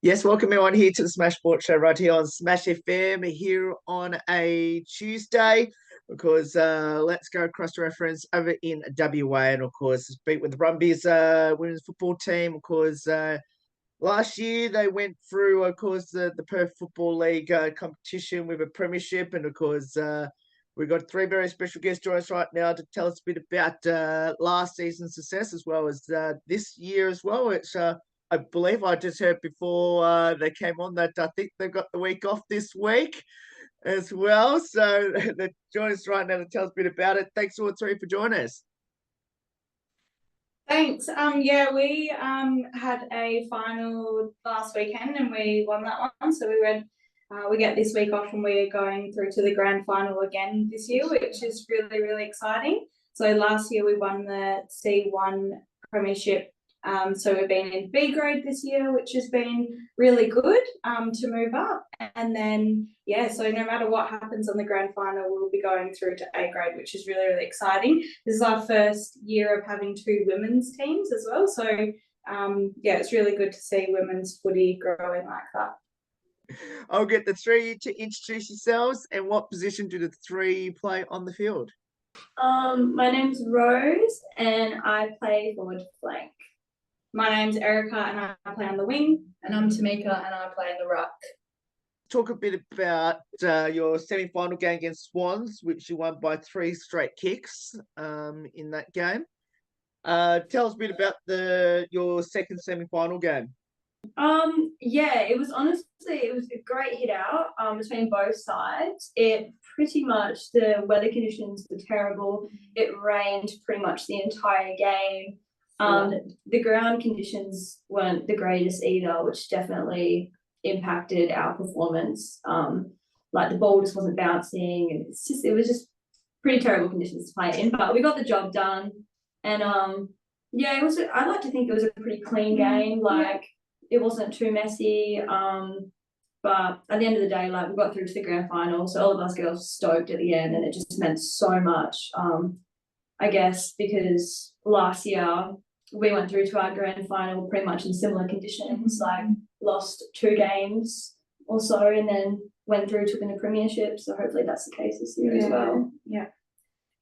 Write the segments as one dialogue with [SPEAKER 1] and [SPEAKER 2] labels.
[SPEAKER 1] Yes, welcome everyone here to the Smash Sports Show right here on Smash FM here on a Tuesday because let's go across to reference over in WA and of course speak with the Brumbies women's football team. Of course, last year they went through of course the Perth Football League competition with a premiership, and of course we've got three very special guests joining us right now to tell us a bit about last season's success as well as this year as well. It's I believe I just heard before they came on that I think they've got the week off this week as well. So they're joining us right now to tell us a bit about it. Thanks all three for joining us.
[SPEAKER 2] Thanks. Yeah, we had a final last weekend and we won that one. So we get this week off and we're going through to the grand final again this year, which is really, really exciting. So last year we won the C1 Premiership. So we've been in B grade this year, which has been really good to move up. And then, yeah, so no matter what happens on the grand final, we'll be going through to A grade, which is really, really exciting. This is our first year of having two women's teams as well. So, yeah, it's really good to see women's footy growing like that.
[SPEAKER 1] I'll get the three to introduce yourselves and what position do the three play on the field?
[SPEAKER 3] My name's Rose and I play forward flank.
[SPEAKER 2] My name's Erica and I play on the wing.
[SPEAKER 4] And I'm Tamika and I play in the ruck.
[SPEAKER 1] Talk a bit about your semi-final game against Swans, which you won by 3 straight kicks in that game. Tell us a bit about your second semi-final game.
[SPEAKER 3] Yeah, it was a great hit out between both sides. It pretty much, the weather conditions were terrible. It rained pretty much the entire game. The ground conditions weren't the greatest either, which definitely impacted our performance. Like the ball just wasn't bouncing, and it was just pretty terrible conditions to play in. But we got the job done, and yeah, it was. I like to think it was a pretty clean game. Like it wasn't too messy. But at the end of the day, like we got through to the grand final, so all of us girls stoked at the end, and it just meant so much. I guess because last year we went through to our grand final pretty much in similar conditions, like lost 2 games or so and then went through to win the Premiership. So hopefully that's the case this year as well.
[SPEAKER 2] Yeah.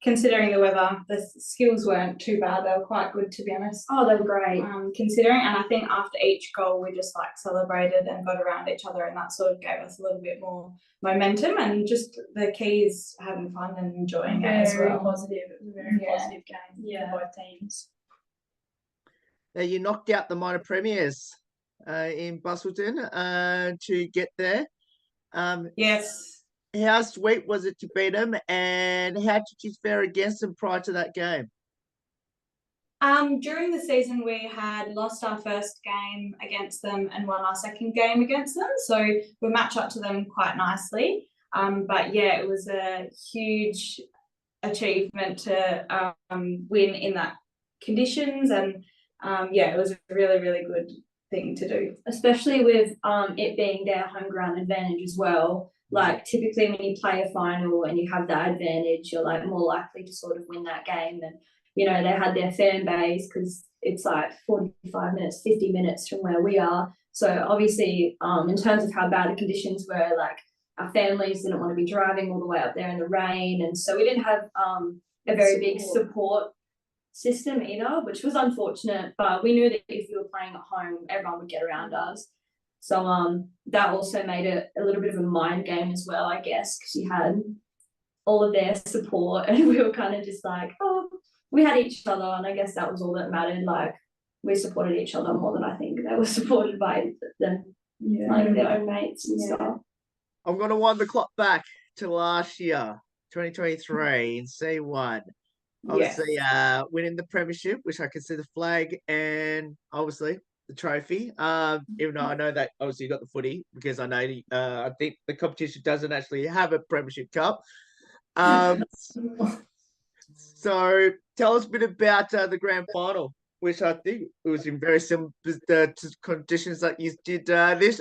[SPEAKER 2] Considering the weather, the skills weren't too bad. They were quite good, to be honest.
[SPEAKER 3] Oh, they were great.
[SPEAKER 2] Considering, and I think after each goal, we just like celebrated and got around each other, and that sort of gave us a little bit more momentum. And just the key is having fun and enjoying it as well.
[SPEAKER 4] Positive. It was a very positive game for both teams.
[SPEAKER 1] Now you knocked out the minor premiers in Busselton to get there.
[SPEAKER 2] Yes.
[SPEAKER 1] How sweet was it to beat them, and how did you fare against them prior to that game?
[SPEAKER 2] During the season, we had lost our first game against them and won our second game against them. So we match up to them quite nicely. But yeah, it was a huge achievement to win in that conditions, and yeah, it was a really, really good thing to do.
[SPEAKER 3] Especially with it being their home ground advantage as well. Like typically when you play a final and you have that advantage, you're like more likely to sort of win that game. And, you know, they had their fan base because it's like 45 minutes, 50 minutes from where we are. So obviously in terms of how bad the conditions were, like our families didn't want to be driving all the way up there in the rain. And so we didn't have a very big support system either, which was unfortunate. But we knew that if we were playing at home, everyone would get around us. So that also made it a little bit of a mind game as well, I guess, because you had all of their support and we were kind of just like, oh, we had each other, and I guess that was all that mattered. Like we supported each other more than I think they were supported by them, like their own mates and stuff.
[SPEAKER 1] I'm going to wind the clock back to last year, 2023 in C1. Obviously, winning the Premiership, which I can see the flag and obviously the trophy. Even though I know that obviously you got the footy, because I know I think the competition doesn't actually have a Premiership Cup. So tell us a bit about the grand final, which I think it was in very similar conditions that you did this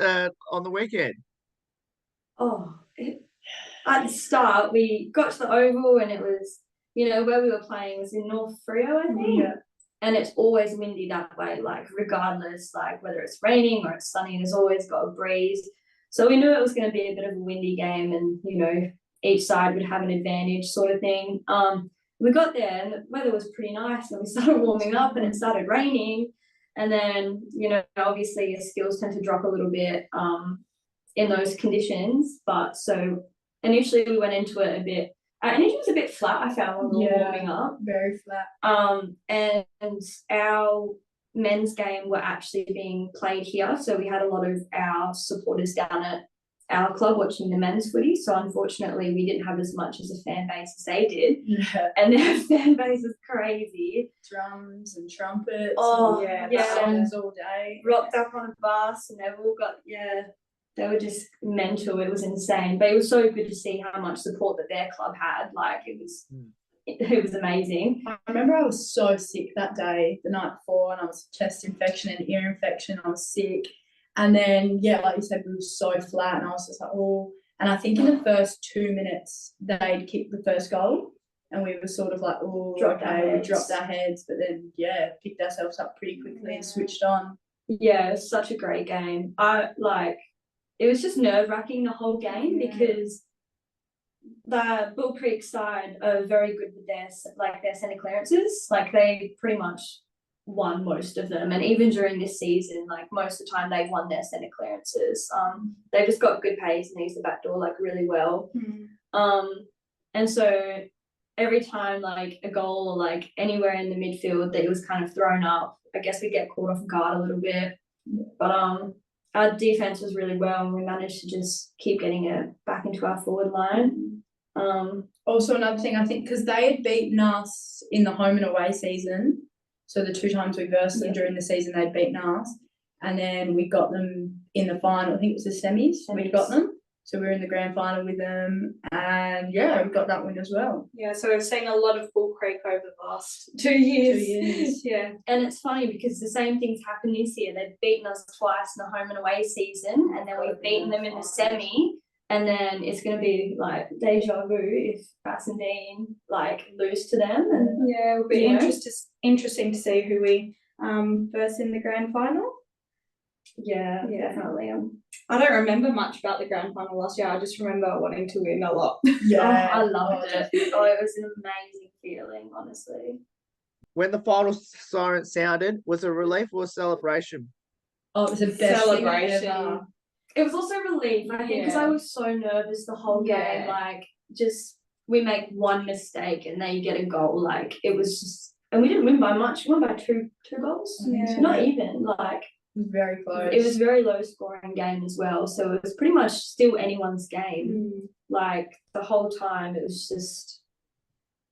[SPEAKER 1] on the weekend.
[SPEAKER 3] At the start, we got to the Oval and it was, you know, where we were playing was in North Freo, I think. and it's always windy that way, like regardless, like whether it's raining or it's sunny, there's always got a breeze. So we knew it was going to be a bit of a windy game, and each side would have an advantage, sort of thing. We got there and the weather was pretty nice, and we started warming up and it started raining, and then obviously your skills tend to drop a little bit in those conditions. But so initially we went into it a bit. Our energy was a bit flat, I found, when we were warming up.
[SPEAKER 4] Very flat.
[SPEAKER 3] And our men's game were actually being played here, so we had a lot of our supporters down at our club watching the men's footy. So unfortunately, we didn't have as much as a fan base as they did.
[SPEAKER 4] Yeah.
[SPEAKER 3] And their fan base is crazy.
[SPEAKER 4] Drums and trumpets.
[SPEAKER 3] Oh,
[SPEAKER 4] and
[SPEAKER 3] yeah.
[SPEAKER 4] songs all day.
[SPEAKER 3] Rocked up on a bus, and they've all got they were just mental. It was insane, but it was so good to see how much support that their club had. Like it was amazing.
[SPEAKER 4] I remember I was so sick that day, the night before, and I was chest infection and ear infection. I was sick, and then like you said, we were so flat, and I was just like, oh. And I think in the first 2 minutes they'd kicked the first goal, and we were sort of like, oh, we dropped our heads, but then picked ourselves up pretty quickly and switched on. Yeah,
[SPEAKER 3] it was such a great game. It was just nerve-wracking the whole game because the Bull Creek side are very good with their centre clearances. Like they pretty much won most of them, and even during this season, like most of the time they've won their centre clearances. They've just got good pace and use the back door like really well. And so every time like a goal or like anywhere in the midfield that it was kind of thrown up, I guess we get caught off guard a little bit. But our defense was really well, and we managed to just keep getting it back into our forward line.
[SPEAKER 4] Also, another thing, I think, because they had beaten us in the home and away season, so the 2 times we versed them during the season, they'd beaten us, and then we got them in the final. I think it was the semis. We got them, so we were in the grand final with them, and we got that win as well.
[SPEAKER 2] Yeah, so we've seen a lot of Bull Creek over the last 2 years.
[SPEAKER 4] 2 years.
[SPEAKER 3] Yeah, and it's funny because the same things happened this year. They've beaten us twice in the home and away season, and then we've beaten them in the semi, and then it's going to be like deja vu if Bassendean lose to them. And
[SPEAKER 2] it'll be interesting to see who we verse in the grand final.
[SPEAKER 3] Yeah, definitely.
[SPEAKER 2] I don't remember much about the grand final last year. I just remember wanting to win a lot.
[SPEAKER 3] Yeah, I loved it. It was an amazing feeling, honestly.
[SPEAKER 1] When the final siren sounded, was it a relief or a celebration?
[SPEAKER 4] Oh, it was the best
[SPEAKER 2] celebration.
[SPEAKER 4] thing ever.
[SPEAKER 3] It was also relief, I think, because I was so nervous the whole game. Like, just we make one mistake and then you get a goal. Like, it was just, and we didn't win by much. We won by two goals.
[SPEAKER 2] Yeah.
[SPEAKER 3] Not even. Like,
[SPEAKER 4] it was very close.
[SPEAKER 3] It was a very low scoring game as well. So it was pretty much still anyone's game. Like, the whole time, it was just,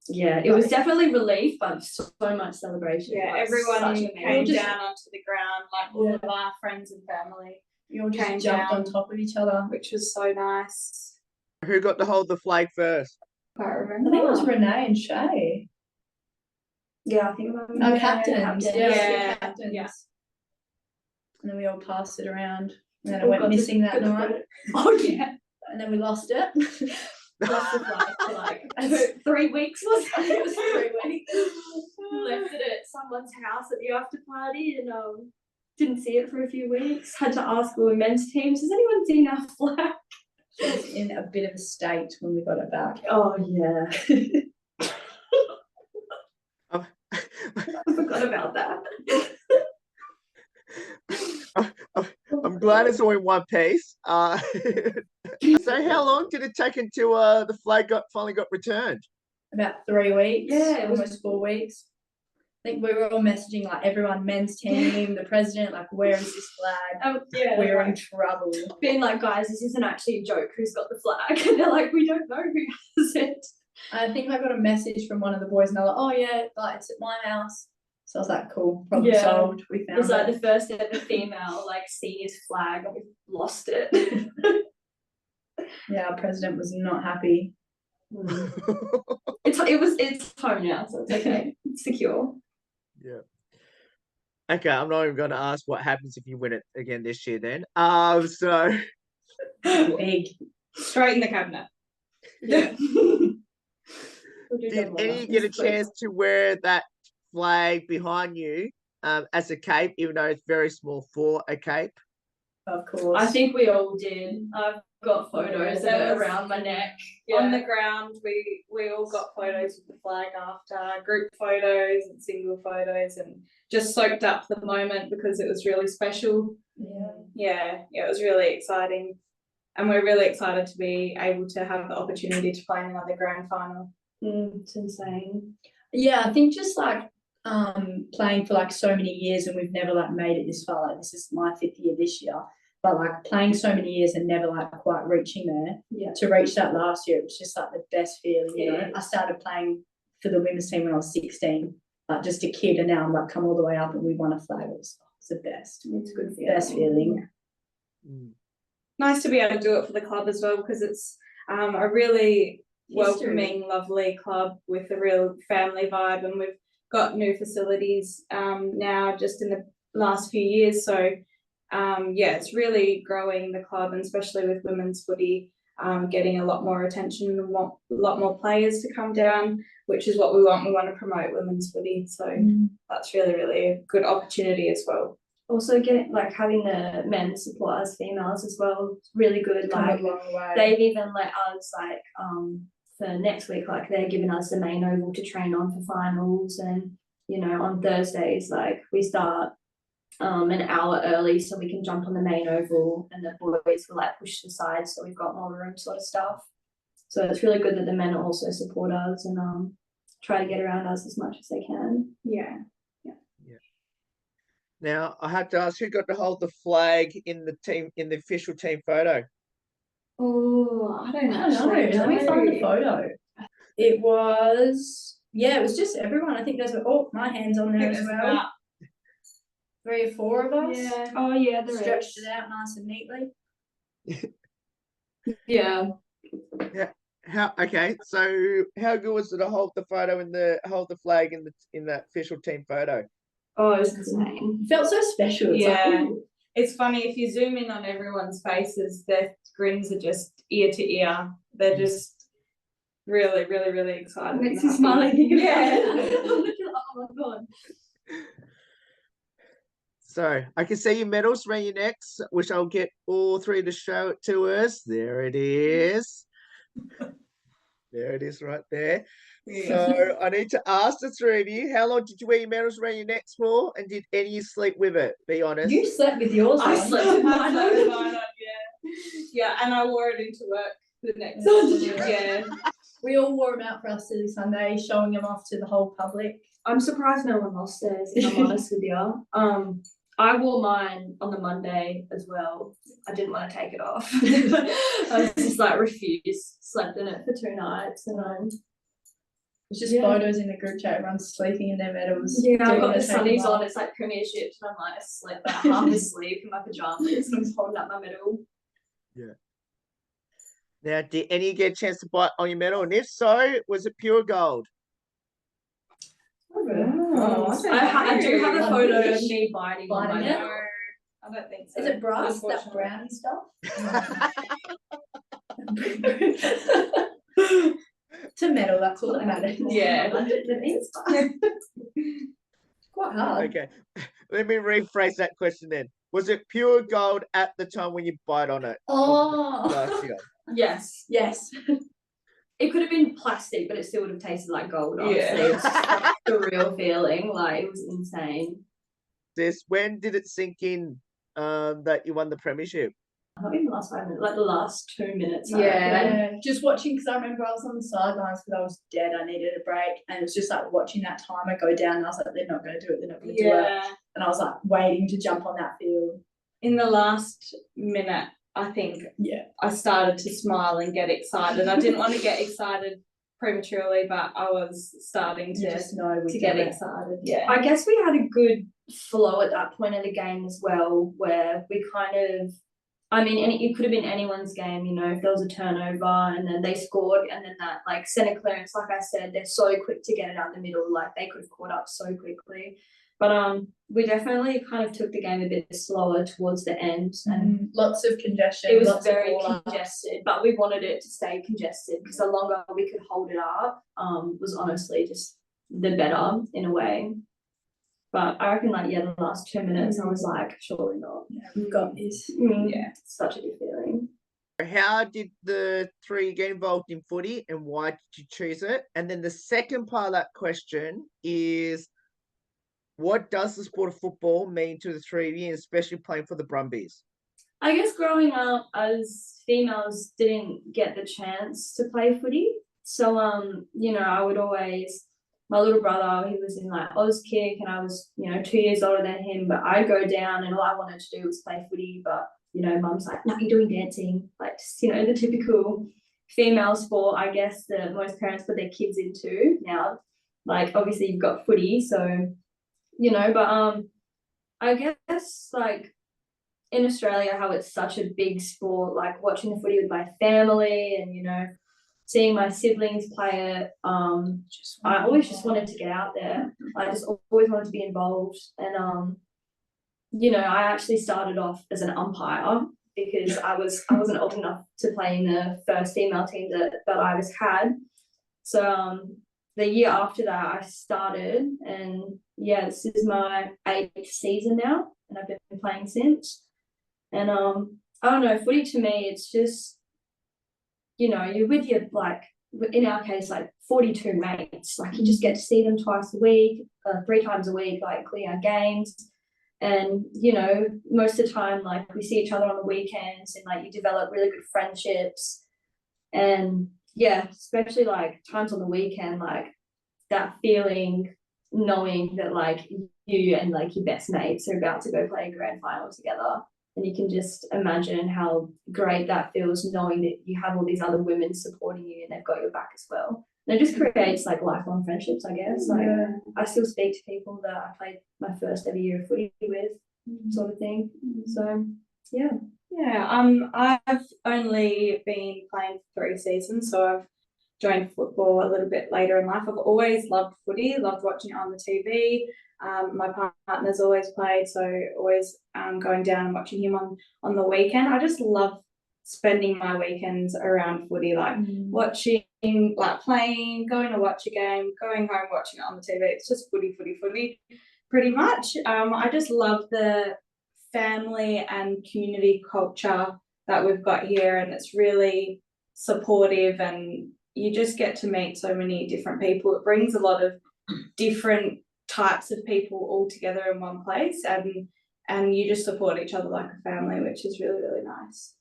[SPEAKER 3] it was definitely relief, but so much celebration.
[SPEAKER 2] Yeah, everyone came down onto the ground, like all of our friends and family.
[SPEAKER 4] You all just jumped on top of each other,
[SPEAKER 2] which was so nice.
[SPEAKER 1] Who got to hold the flag first?
[SPEAKER 2] I remember.
[SPEAKER 4] I think it was Renee and Shay.
[SPEAKER 3] Yeah, I think it was
[SPEAKER 4] captains.
[SPEAKER 3] Captains.
[SPEAKER 2] Yeah.
[SPEAKER 4] And then we all passed it around. And then it went missing that night.
[SPEAKER 3] Oh, yeah.
[SPEAKER 4] And then we lost it.
[SPEAKER 3] Lost the flag for like 3 weeks, wasn't it? It was 3 weeks. Left it at someone's house at the after party and didn't see it for a few weeks. Had to ask all the men's teams, has anyone seen our flag?
[SPEAKER 4] She was in a bit of a state when we got it back.
[SPEAKER 3] Oh, yeah. I forgot about that.
[SPEAKER 1] I'm glad it's all in one piece. So how long did it take until the flag finally got returned?
[SPEAKER 4] About 3 weeks.
[SPEAKER 3] Yeah, it was
[SPEAKER 4] almost 4 weeks. I think we were all messaging like everyone, men's team, the president, like, where is this flag? We're in trouble.
[SPEAKER 3] Being like, guys, this isn't actually a joke. Who's got the flag? And they're like, we don't know who has it.
[SPEAKER 4] I think I got a message from one of the boys, and they're like, oh yeah, like it's at my house. So I was like, cool, problem solved. We found it.
[SPEAKER 3] It's like the first ever female seniors flag, and we've lost it.
[SPEAKER 4] Yeah, our president was not happy.
[SPEAKER 3] It's home now, so it's okay. It's secure.
[SPEAKER 1] Yeah. Okay, I'm not even going to ask what happens if you win it again this year. Then, so
[SPEAKER 4] big,
[SPEAKER 2] straight in the cabinet.
[SPEAKER 1] Yeah. Did any get a chance to wear that flag behind you as a cape, even though it's very small for a cape?
[SPEAKER 4] Of course.
[SPEAKER 3] I think we all did. I've got photos of it around my neck.
[SPEAKER 2] On the ground, we all got photos with the flag after, group photos and single photos, and just soaked up the moment because it was really special. Yeah, it was really exciting. And we're really excited to be able to have the opportunity to play in another grand final.
[SPEAKER 3] It's insane.
[SPEAKER 4] Yeah, I think just like playing for like so many years and we've never like made it this far. Like this is my 5th year this year, but like playing so many years and never like quite reaching there.
[SPEAKER 3] Yeah.
[SPEAKER 4] To reach that last year, it was just like the best feeling. You know,
[SPEAKER 3] It
[SPEAKER 4] I
[SPEAKER 3] is.
[SPEAKER 4] started playing for the women's team when I was 16, like just a kid, and now I'm like come all the way up and we won a flag. It's the best.
[SPEAKER 3] It's a good feeling.
[SPEAKER 4] Best feeling.
[SPEAKER 2] Nice to be able to do it for the club as well, because it's a really welcoming, lovely club with a real family vibe, and we've got new facilities now just in the last few years. So it's really growing the club, and especially with women's footy getting a lot more attention and a lot more players to come down, which is what we want. We want to promote women's footy, so that's really, really a good opportunity as well.
[SPEAKER 3] Also having the men support us females as well, really good.
[SPEAKER 4] Come
[SPEAKER 3] Like
[SPEAKER 4] a long way.
[SPEAKER 3] they've even let us for next week, like they're giving us the main oval to train on for finals, and you know, on Thursdays like we start an hour early so we can jump on the main oval, and the boys will like push to the side so we've got more room sort of stuff. So it's really good that the men also support us and try to get around us as much as they can.
[SPEAKER 2] Yeah.
[SPEAKER 1] Now, I have to ask, who got to hold the flag in the official team photo?
[SPEAKER 2] Oh, I don't
[SPEAKER 4] I don't know. Let me find the photo. It was just everyone. I think there's my hand's on there as well. 3 or 4 of us.
[SPEAKER 2] Yeah.
[SPEAKER 3] Oh yeah,
[SPEAKER 4] Stretched it out nice and neatly.
[SPEAKER 3] Yeah.
[SPEAKER 1] So how good was it to hold the flag in the official team photo?
[SPEAKER 3] Oh, it was insane.
[SPEAKER 4] It felt so special. It's like,
[SPEAKER 2] It's funny, if you zoom in on everyone's faces, their grins are just ear to ear. They're just really, really, really excited.
[SPEAKER 3] Makes
[SPEAKER 2] and
[SPEAKER 3] you smile.
[SPEAKER 2] happy. Yeah.
[SPEAKER 3] Oh my god.
[SPEAKER 1] So I can see your medals around your necks, which I'll get all 3 to show it to us. There it is. There it is right there. So I need to ask the 3 of you, how long did you wear your medals around your necks for? And did any of you sleep with it? Be honest.
[SPEAKER 4] you slept with yours
[SPEAKER 2] I
[SPEAKER 4] on.
[SPEAKER 2] slept with mine on, yeah, and I wore it into work the next day. Yeah.
[SPEAKER 4] We all wore them out for our silly Sunday, showing them off to the whole public.
[SPEAKER 3] I'm surprised no one lost theirs, if I'm honest with you. I wore mine on the Monday as well. I didn't want to take it off. I was just like refused. Slept in it for 2 nights, and
[SPEAKER 4] It's just photos in the group chat, everyone's sleeping in their medals.
[SPEAKER 3] I've got
[SPEAKER 4] wanna
[SPEAKER 3] the
[SPEAKER 4] take them
[SPEAKER 3] sunnies
[SPEAKER 4] off.
[SPEAKER 3] on. It's like Premiership, and I'm like asleep, like half asleep in my pajamas, and I'm just holding up my medal.
[SPEAKER 1] Now, did any of you get a chance to bite on your medal? And if so, was it pure gold?
[SPEAKER 3] I do have a photo of me biting on my
[SPEAKER 4] Biting it?
[SPEAKER 3] medal.
[SPEAKER 2] I don't think so.
[SPEAKER 4] Is it brass, that
[SPEAKER 2] unfortunately.
[SPEAKER 4] brownie stuff? It's a medal, that's all that matters.
[SPEAKER 2] Yeah.
[SPEAKER 3] That means fine.
[SPEAKER 4] Quite hard.
[SPEAKER 1] Okay, let me rephrase that question then. Was it pure gold at the time when you bite on it?
[SPEAKER 4] Oh,
[SPEAKER 1] Last year?
[SPEAKER 3] Yes.
[SPEAKER 4] yes.
[SPEAKER 3] It could have been plastic, but it still would have tasted like gold, honestly.
[SPEAKER 2] Yeah.
[SPEAKER 3] It's just like the real feeling. Like, it was insane.
[SPEAKER 1] When did it sink in that you won the premiership?
[SPEAKER 3] Not even the last 5 minutes, like the last 2 minutes. I
[SPEAKER 2] Yeah.
[SPEAKER 3] reckon.
[SPEAKER 4] Just watching, because I remember I was on the sidelines because I was dead. I needed a break, and it was just like watching that timer go down. And I was like, they're not going to do it. They're not going to do it.
[SPEAKER 2] Yeah.
[SPEAKER 4] And I was like waiting to jump on that field.
[SPEAKER 2] In the last minute, I think I started to smile and get excited. I didn't want to get excited prematurely, but I was starting
[SPEAKER 4] You
[SPEAKER 2] to
[SPEAKER 4] just know we
[SPEAKER 2] get
[SPEAKER 4] did it.
[SPEAKER 2] excited. Yeah.
[SPEAKER 3] I guess we had a good flow at that point of the game as well, where we kind of, I mean, and it could have been anyone's game, you know, if there was a turnover and then they scored, and then that like centre clearance, like I said, they're so quick to get it out the middle, like they could have caught up so quickly. But we definitely kind of took the game a bit slower towards the end, and
[SPEAKER 4] Lots of congestion.
[SPEAKER 3] it was
[SPEAKER 4] lots
[SPEAKER 3] very
[SPEAKER 4] of ball-ups.
[SPEAKER 3] congested, but we wanted it to stay congested because the longer we could hold it up was honestly just the better in a way. But I reckon like, the last 2 minutes, I was like, surely not.
[SPEAKER 4] Yeah, we've got this.
[SPEAKER 3] Yeah, it's such a good feeling.
[SPEAKER 1] How did the three get involved in footy and why did you choose it? And then the second part of that question is, what does the sport of football mean to the three of you, especially playing for the Brumbies?
[SPEAKER 3] I guess growing up as females didn't get the chance to play footy. So, I would always, my little brother, he was in like Auskick and I was, 2 years older than him, but I'd go down and all I wanted to do was play footy. But, mum's like, no, you're doing dancing. Like, just, the typical female sport, I guess, that most parents put their kids into now. Like, obviously you've got footy, so, but I guess like in Australia, how it's such a big sport, like watching the footy with my family and, seeing my siblings play it, I always just wanted to get out there. I just always wanted to be involved. And, I actually started off as an umpire because I wasn't old enough to play in the first female team that I was had. So the year after that, I started, and this is my 8th season now, and I've been playing since. And I don't know, footy to me, it's just, you're with your, like, in our case, like 42 mates, like you just get to see them twice a week, 3 times a week, like including our games. And, most of the time, like we see each other on the weekends and like you develop really good friendships. And especially like times on the weekend, like that feeling, knowing that like you and like your best mates are about to go play a grand final together. And you can just imagine how great that feels, knowing that you have all these other women supporting you and they've got your back as well. And it just creates like lifelong friendships, I guess. Like I still speak to people that I played my first ever year of footy with, sort of thing. So
[SPEAKER 2] I've only been playing for 3 seasons, so I've joined football a little bit later in life. I've always loved footy, loved watching it on the TV. My partner's always played, so always going down and watching him on the weekend. I just love spending my weekends around footy, like watching, like playing, going to watch a game, going home, watching it on the TV. It's just footy, pretty much. I just love the family and community culture that we've got here, and it's really supportive, and you just get to meet so many different people. It brings a lot of different types of people all together in one place, and you just support each other like a family, which is really, really nice.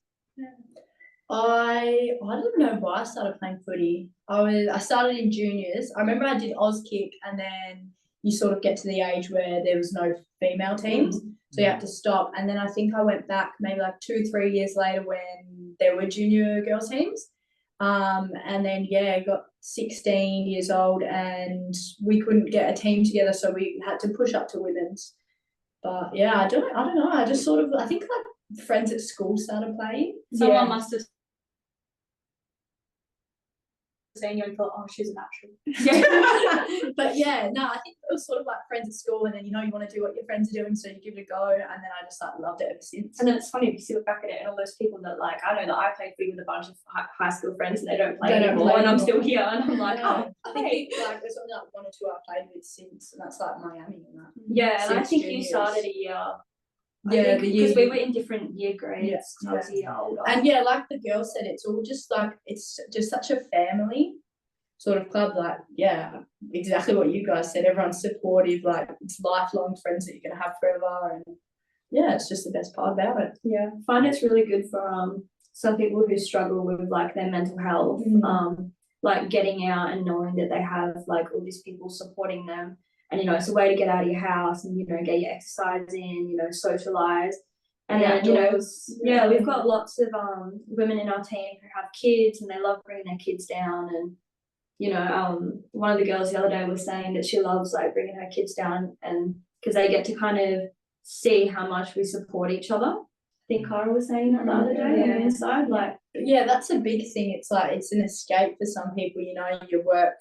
[SPEAKER 4] I don't know why I started playing footy. I started in juniors. I remember I did Auskick, and then you sort of get to the age where there was no female teams, so you had to stop. And then I think I went back maybe like 2-3 years later when there were junior girls teams. And then got 16 years old and we couldn't get a team together, so we had to push up to women's. But I don't know. I just sort of, I think like friends at school started playing.
[SPEAKER 2] Someone must have seen you and thought, oh, she's a natural.
[SPEAKER 4] But I think it was sort of like friends at school, and then you want to do what your friends are doing, so you give it a go, and then I just like loved it ever since.
[SPEAKER 3] And then it's funny because you look back at it and all those people that like, I know that I played footy with a bunch of high school friends and they don't play anymore, and I'm still here, and I'm like,
[SPEAKER 4] I think like there's only like 1 or 2 I've played with since, and that's like Miami and that.
[SPEAKER 3] And I think you started a year. Because we were in different year grades. I was a year older.
[SPEAKER 4] And like the girl said, it's all just like, it's just such a family sort of club. Like exactly what you guys said. Everyone's supportive. Like it's lifelong friends that you're gonna have forever, and it's just the best part about it.
[SPEAKER 3] I find it's really good for some people who struggle with like their mental health, like getting out and knowing that they have like all these people supporting them. And, it's a way to get out of your house and, get your exercise in, socialise. And then, we've got lots of women in our team who have kids and they love bringing their kids down. And, one of the girls the other day was saying that she loves, like, bringing her kids down, and because they get to kind of see how much we support each other. I think Cara was saying that the other day on the inside. Like,
[SPEAKER 4] that's a big thing. It's like, it's an escape for some people, you work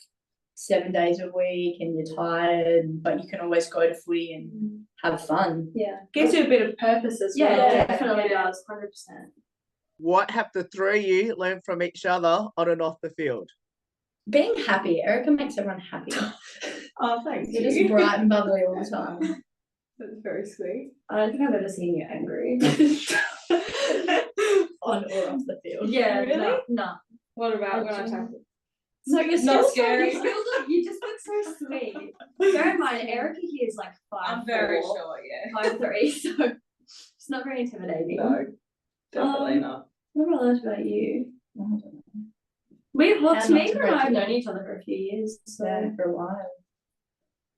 [SPEAKER 4] 7 days a week and you're tired, but you can always go to footy and have fun.
[SPEAKER 2] Gives you a bit of purpose as well.
[SPEAKER 3] Definitely does, 100%.
[SPEAKER 1] What have the three of you learned from each other on and off the field?
[SPEAKER 4] Being happy. Erica makes everyone happy.
[SPEAKER 2] Oh, thanks.
[SPEAKER 4] You're just bright and bubbly all the time.
[SPEAKER 3] That's very sweet. I don't think I've ever seen you angry.
[SPEAKER 4] On or off the field.
[SPEAKER 3] Yeah,
[SPEAKER 2] Really?
[SPEAKER 3] No.
[SPEAKER 2] What about when I
[SPEAKER 3] Actually,
[SPEAKER 2] tackle?
[SPEAKER 3] So you're
[SPEAKER 2] Not
[SPEAKER 3] still
[SPEAKER 2] scary.
[SPEAKER 3] you just look so sweet. Bear in mind, Erica here is like 5'4",
[SPEAKER 2] I'm very short, yeah.
[SPEAKER 3] 5'3", so it's not very intimidating.
[SPEAKER 2] No, definitely not.
[SPEAKER 3] What have I learned about you?
[SPEAKER 4] I don't know.
[SPEAKER 3] Well,
[SPEAKER 4] How not
[SPEAKER 3] Tamika
[SPEAKER 4] to
[SPEAKER 3] and I have
[SPEAKER 4] break
[SPEAKER 3] known
[SPEAKER 4] it.
[SPEAKER 3] each other for a few years, so
[SPEAKER 4] Yeah, for a while.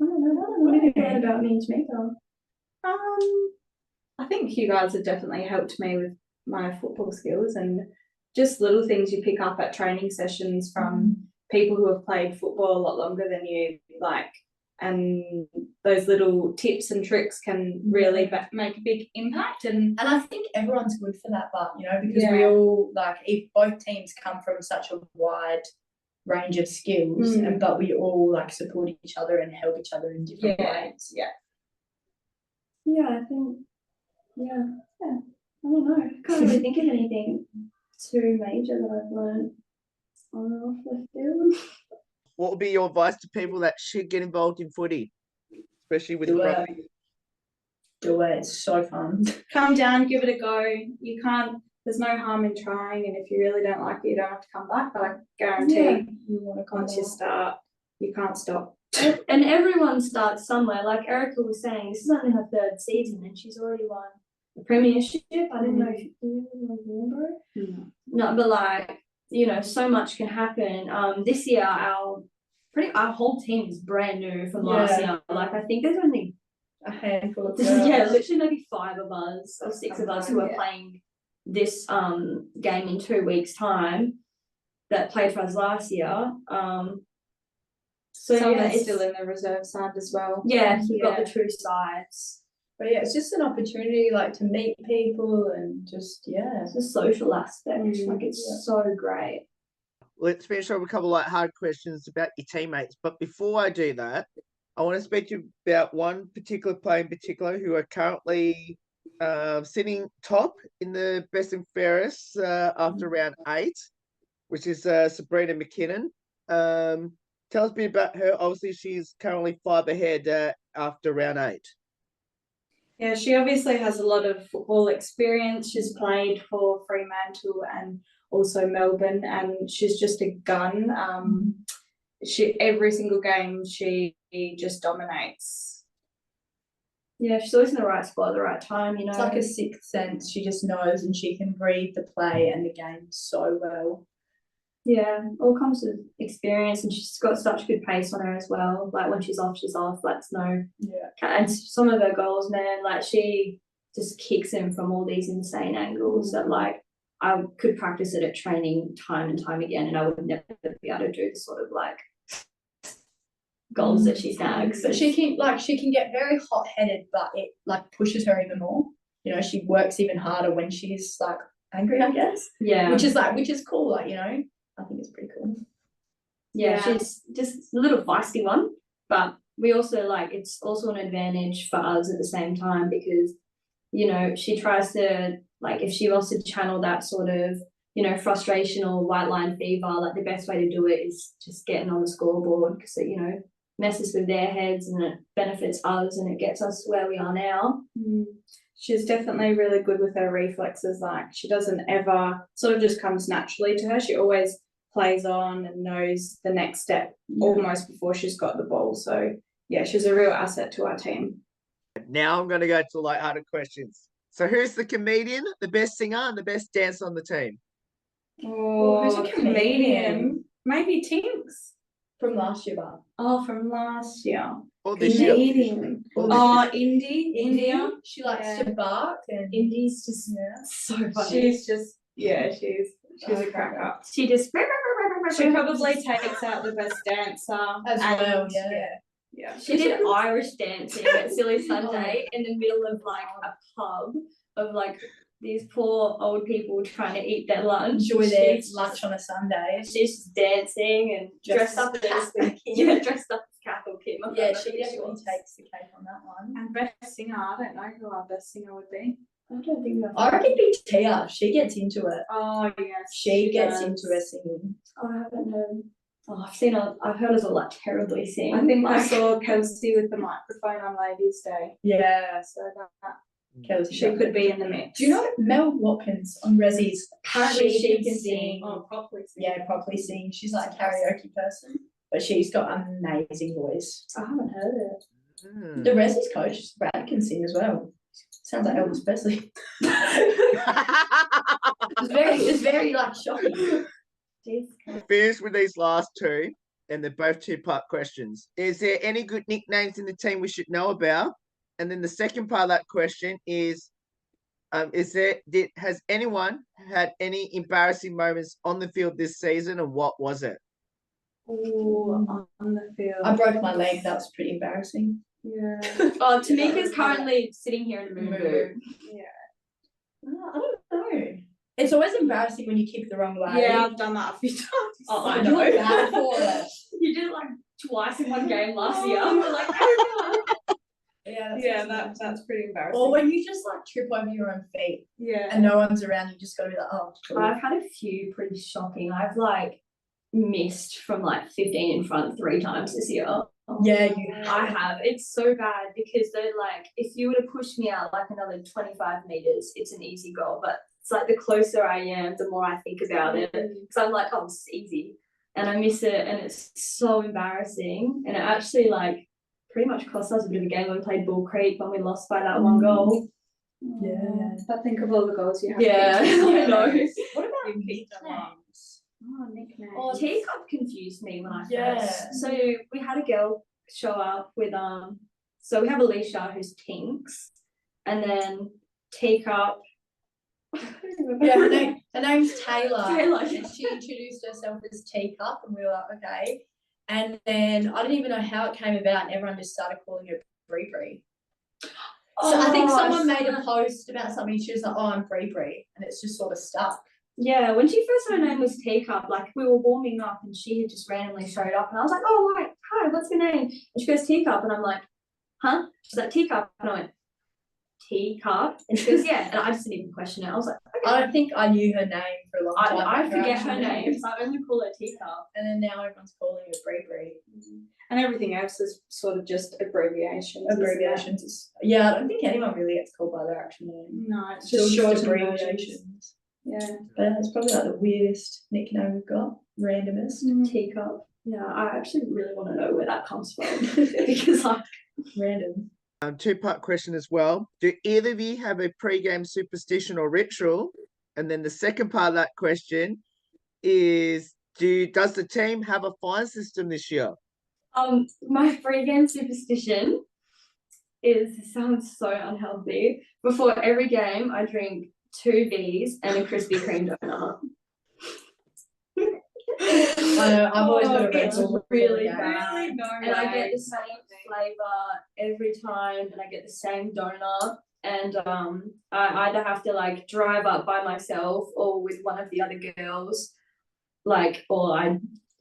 [SPEAKER 3] I don't know what have you learned about me and Tamika.
[SPEAKER 2] I think you guys have definitely helped me with my football skills and just little things you pick up at training sessions from people who have played football a lot longer than you, like, and those little tips and tricks can really make a big impact. And
[SPEAKER 4] And I think everyone's good for that, but because we
[SPEAKER 2] Yeah.
[SPEAKER 4] all if both teams come from such a wide range of skills, but we all support each other and help each other in different ways.
[SPEAKER 2] yeah.
[SPEAKER 3] Yeah, I think, yeah. I don't know. I can't really think of anything too major that I've learned on and off the field.
[SPEAKER 1] What would be your advice to people that should get involved in footy, especially with
[SPEAKER 4] Do it.
[SPEAKER 1] rugby?
[SPEAKER 4] Do it. It's so fun.
[SPEAKER 2] Come down, give it a go. You can't. There's no harm in trying, and if you really don't like it, you don't have to come back. But I guarantee,
[SPEAKER 4] You want to come
[SPEAKER 2] once you start, you can't stop.
[SPEAKER 3] And everyone starts somewhere. Like Erica was saying, this is only her 3rd season and she's already won the Premiership. I didn't know if you remember it. No, but so much can happen. This year our whole team is brand new from last year. Like I think there's only
[SPEAKER 4] a handful of girls.
[SPEAKER 3] literally maybe 5 of us or 6 of us who are playing this game in 2 weeks' time that played for us last year.
[SPEAKER 2] So
[SPEAKER 3] So
[SPEAKER 2] yeah,
[SPEAKER 3] it's
[SPEAKER 2] still in the reserve side as well.
[SPEAKER 3] Yeah, we've got the 2 sides.
[SPEAKER 4] But yeah, it's just an opportunity to meet people and just
[SPEAKER 3] It's a social aspect. Like it's so great.
[SPEAKER 1] Let's finish off with a couple of hard questions about your teammates. But before I do that, I want to speak to you about one particular player in particular who are currently sitting top in the best and fairest after round 8, which is Sabrina McKinnon. Tell us a bit about her. Obviously, she's currently 5 ahead after round 8.
[SPEAKER 2] Yeah, she obviously has a lot of football experience. She's played for Fremantle and also Melbourne, and she's just a gun. Every single game she just dominates.
[SPEAKER 3] Yeah, she's always in the right spot at the right time.
[SPEAKER 4] It's like a 6th sense. She just knows and she can read the play and the game so well.
[SPEAKER 3] Yeah, all comes with experience, and she's got such good pace on her as well. Like when she's off, that's no.
[SPEAKER 4] Yeah.
[SPEAKER 3] And some of her goals, man, she just kicks in from all these insane angles that I could practice it at training time and time again, and I would never be able to do the sort of goals that she snags.
[SPEAKER 4] But she can get very hot-headed, but it pushes her even more. She works even harder when she's angry, I guess.
[SPEAKER 3] Yeah.
[SPEAKER 4] Which is cool. I think it's pretty cool.
[SPEAKER 3] Yeah, she's just a little feisty one, but we also it's also an advantage for us at the same time because she tries to if she wants to channel that sort of frustration or white line fever, the best way to do it is just getting on the scoreboard because it messes with their heads and it benefits us and it gets us to where we are now.
[SPEAKER 2] She's definitely really good with her reflexes. She doesn't ever sort of just comes naturally to her. She always plays on and knows the next step almost before she's got the ball. So yeah, she's a real asset to our team.
[SPEAKER 1] Now I'm going to go to lighthearted questions. So who's the comedian, the best singer, and the best dancer on the team?
[SPEAKER 2] Oh,
[SPEAKER 4] who's a comedian?
[SPEAKER 2] Maybe Tinks.
[SPEAKER 4] From last year, but
[SPEAKER 2] From last year.
[SPEAKER 1] Or this year?
[SPEAKER 2] Comedian. India.
[SPEAKER 4] she likes to bark and
[SPEAKER 3] Indy's just so funny.
[SPEAKER 2] She's just she's a crack up.
[SPEAKER 3] She just
[SPEAKER 2] She probably takes out the best dancer
[SPEAKER 4] as well.
[SPEAKER 2] Yeah.
[SPEAKER 3] She did Irish dancing at Silly Sunday in the middle of a pub of these poor old people trying to eat their lunch.
[SPEAKER 4] Enjoy their lunch on a Sunday.
[SPEAKER 3] She's just dancing and dressed up as dressed up as Cathal Kim.
[SPEAKER 4] Yeah, she definitely takes the cake on that one.
[SPEAKER 2] And best singer, I don't know who our best singer would be.
[SPEAKER 3] I don't think
[SPEAKER 4] I reckon it'd be Tia. She gets into it.
[SPEAKER 2] Oh yes.
[SPEAKER 4] She gets into her singing.
[SPEAKER 3] I haven't heard. I've heard us all like terribly sing.
[SPEAKER 2] I think I
[SPEAKER 3] like,
[SPEAKER 2] saw Kelsey with the microphone on Ladies' Day,
[SPEAKER 4] Yeah,
[SPEAKER 2] so that
[SPEAKER 4] Kelsey.
[SPEAKER 2] she could be in the mix.
[SPEAKER 4] Do you know Mel Watkins on Resi's?
[SPEAKER 3] apparently
[SPEAKER 4] She
[SPEAKER 3] she
[SPEAKER 4] can
[SPEAKER 3] can sing.
[SPEAKER 2] Oh, properly.
[SPEAKER 4] Yeah, properly sing. She's like a karaoke person, but she's got an amazing voice.
[SPEAKER 3] I haven't heard it.
[SPEAKER 1] Hmm.
[SPEAKER 4] The Resi's coach, Brad, can sing as well. Sounds like Elvis Presley. It's very like shocking.
[SPEAKER 1] Finished with these last two, and they're both two-part questions. Is there any good nicknames in the team we should know about? And then the second part of that question is has anyone had any embarrassing moments on the field this season, and what was it?
[SPEAKER 2] Oh, on the field.
[SPEAKER 4] I broke my leg. That was pretty embarrassing.
[SPEAKER 2] Yeah.
[SPEAKER 3] Oh, Tamika's currently sitting here in a moon boot.
[SPEAKER 2] Yeah.
[SPEAKER 4] I don't know. It's always embarrassing when you kick the wrong way.
[SPEAKER 2] Yeah, I've done that a few times.
[SPEAKER 3] Oh,
[SPEAKER 4] I
[SPEAKER 3] I
[SPEAKER 4] know.
[SPEAKER 3] know.
[SPEAKER 4] Bad for it.
[SPEAKER 3] You did it like twice in one game last year. We're like, oh
[SPEAKER 4] Yeah,
[SPEAKER 2] That's pretty embarrassing.
[SPEAKER 4] Or when you just like trip over your own feet
[SPEAKER 2] Yeah.
[SPEAKER 4] and no one's around, you just gotta be like, oh, cool.
[SPEAKER 3] I've had a few pretty shocking. I've like missed from like 15 in front 3 times this year.
[SPEAKER 4] Yeah, you
[SPEAKER 3] I have. It's so bad because they're like, if you were to push me out like another 25 meters, it's an easy goal. But it's like the closer I am, the more I think about it. Because I'm like, oh, it's easy. And I miss it, and it's so embarrassing. And it actually like pretty much cost us a bit of a game when we played Bull Creek when we lost by that one goal.
[SPEAKER 4] Yeah.
[SPEAKER 2] But think of all the goals you have.
[SPEAKER 3] Yeah, I know.
[SPEAKER 4] What about
[SPEAKER 2] You kicked a lot.
[SPEAKER 4] nicknames?
[SPEAKER 2] Oh, nicknames.
[SPEAKER 3] Oh, teacup confused me when I
[SPEAKER 4] Yeah.
[SPEAKER 3] first. So we had a girl show up with so we have Alicia who's Tinks, and then teacup.
[SPEAKER 4] Yeah, her name's Taylor.
[SPEAKER 3] Taylor.
[SPEAKER 4] And she introduced herself as Teacup, and we were like, okay. And then I didn't even know how it came about, and everyone just started calling her Bree Bree. So I think someone made a post about something. She was like, "Oh, I'm Bree Bree," and it's just sort of stuck.
[SPEAKER 3] Yeah, when she first her name was Teacup, like we were warming up and she had just randomly showed up and I was like, oh, right, hi, what's your name? And she goes, Teacup. And I'm like, huh? She's like, Teacup. And I went, Teacup? And she goes, yeah. And I just didn't even question it. I was like, okay.
[SPEAKER 4] I don't think I knew her name for a long time.
[SPEAKER 3] I forget her name, so I only call her Teacup.
[SPEAKER 4] And then now everyone's calling her Bree Bree.
[SPEAKER 2] And everything else is sort of just abbreviations. isn't it?
[SPEAKER 4] Abbreviations. Yeah, I don't think anyone really gets called by their actual name.
[SPEAKER 2] No, it's
[SPEAKER 4] Just
[SPEAKER 2] just
[SPEAKER 4] short
[SPEAKER 2] short versions.
[SPEAKER 4] abbreviations.
[SPEAKER 2] Yeah.
[SPEAKER 4] But it's probably like the weirdest nickname we've got. Randomest.
[SPEAKER 3] Teacup. Yeah, I actually really want to know where that comes from because like
[SPEAKER 4] Random.
[SPEAKER 1] Two-part question as well. Do either of you have a pre-game superstition or ritual? And then the second part of that question is, does the team have a fine system this year?
[SPEAKER 3] My pre-game superstition sounds so unhealthy. Before every game, I drink 2 V's and a Krispy Kreme donut.
[SPEAKER 4] I know, I've always got a Red
[SPEAKER 3] It's
[SPEAKER 4] Bull before
[SPEAKER 3] really
[SPEAKER 4] the game.
[SPEAKER 3] bad.
[SPEAKER 2] No
[SPEAKER 3] And I get
[SPEAKER 2] way.
[SPEAKER 3] the same flavor every time, and I get the same donut. And I either have to like drive up by myself or with one of the other girls,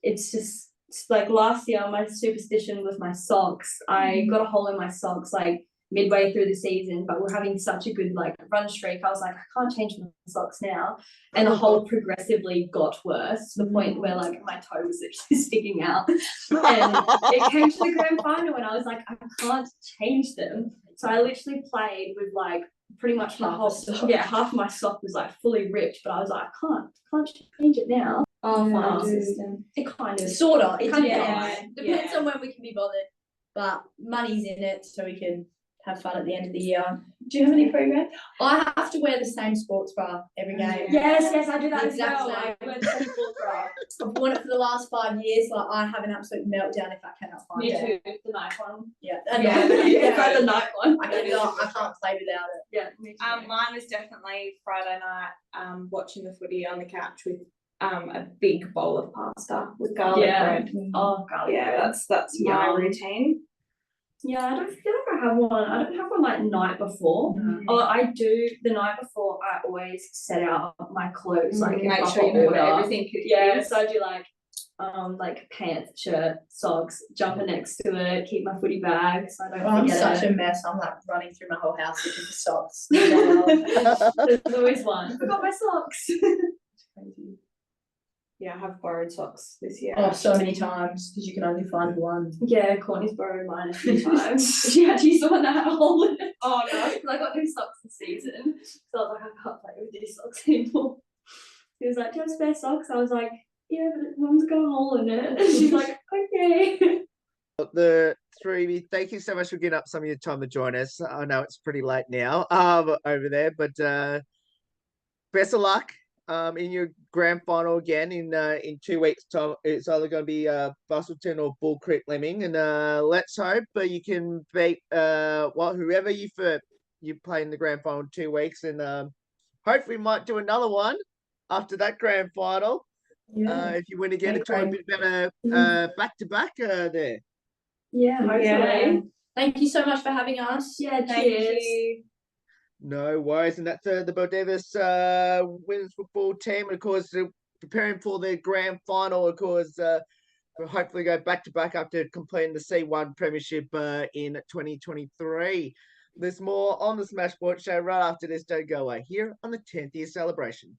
[SPEAKER 3] it's like last year my superstition was my socks. I got a hole in my socks like midway through the season, but we're having such a good like run streak. I was like, I can't change my socks now, and the hole progressively got worse to the point where like my toe was literally sticking out. And it came to the grand final, and I was like, I can't change them. So I literally played with like pretty much my whole half of my sock was like fully ripped, but I was like, I can't change it now.
[SPEAKER 2] Oh,
[SPEAKER 3] Yeah.
[SPEAKER 2] fine system.
[SPEAKER 3] It kind of
[SPEAKER 4] Sort of. It
[SPEAKER 3] Kind of,
[SPEAKER 4] depends.
[SPEAKER 3] yeah.
[SPEAKER 4] Depends on when we can be bothered. But money's in it, so we can have fun at the end of the year. Do you have any programs? I have to wear the same sports bra every game.
[SPEAKER 3] Yes, I do that
[SPEAKER 4] Exact
[SPEAKER 3] as well.
[SPEAKER 4] same.
[SPEAKER 3] I wear the same sports bra.
[SPEAKER 4] I've worn it for the last 5 years. Like I have an absolute meltdown if I cannot find
[SPEAKER 3] Me
[SPEAKER 4] it.
[SPEAKER 3] too. The night one.
[SPEAKER 4] Yeah.
[SPEAKER 3] Yeah, the night one.
[SPEAKER 4] I can't play without it.
[SPEAKER 3] Yeah, me too.
[SPEAKER 2] Mine was definitely Friday night, watching the footy on the couch with a big bowl of pasta with garlic bread.
[SPEAKER 3] Oh, garlic
[SPEAKER 2] Yeah,
[SPEAKER 3] bread.
[SPEAKER 2] that's my
[SPEAKER 3] Yum.
[SPEAKER 2] routine.
[SPEAKER 3] Yeah, I don't feel like I have one. I don't have one like night before. Oh, I do. The night before, I always set out my clothes like in
[SPEAKER 2] Make
[SPEAKER 3] proper
[SPEAKER 2] sure you know
[SPEAKER 3] order.
[SPEAKER 2] where everything
[SPEAKER 3] Yeah,
[SPEAKER 2] is.
[SPEAKER 3] so I do like pants, shirt, socks, jumper next to it, keep my footy bag so I don't
[SPEAKER 4] I'm
[SPEAKER 3] forget
[SPEAKER 4] such
[SPEAKER 3] it.
[SPEAKER 4] a mess. I'm like running through my whole house looking for socks.
[SPEAKER 3] There's always one. I forgot my socks.
[SPEAKER 4] Crazy.
[SPEAKER 2] I have borrowed socks this year.
[SPEAKER 4] Oh, so many times because you can only find one.
[SPEAKER 3] Yeah, Courtney's borrowed mine a few times. She actually used the one that had a hole in it.
[SPEAKER 2] Oh no.
[SPEAKER 3] Because I got new socks this season. So I was like, I can't play with these socks anymore. He was like, do you have spare socks? I was like, yeah, but one's got a hole in it. And she's like, okay.
[SPEAKER 1] The three of you, thank you so much for getting up some of your time to join us. I know it's pretty late now over there, but best of luck in your grand final again in 2 weeks' time. It's either going to be Bustleton or Bull Creek Lemming, and let's hope you can beat whoever you play in the grand final in 2 weeks, and hopefully we might do another one after that grand final.
[SPEAKER 4] Yeah.
[SPEAKER 1] If you win again, and try a bit better back to back there.
[SPEAKER 3] Yeah, hopefully.
[SPEAKER 2] Yeah.
[SPEAKER 4] Thank you so much for having us.
[SPEAKER 3] Yeah,
[SPEAKER 2] Thank
[SPEAKER 3] cheers.
[SPEAKER 2] you.
[SPEAKER 1] No worries, and that's the Baldivis women's football team, and of course preparing for the grand final. Of course, we'll hopefully go back to back after completing the C1 Premiership in 2023. There's more on the Smash Sports Show right after this. Don't go away here on the 10th year celebration.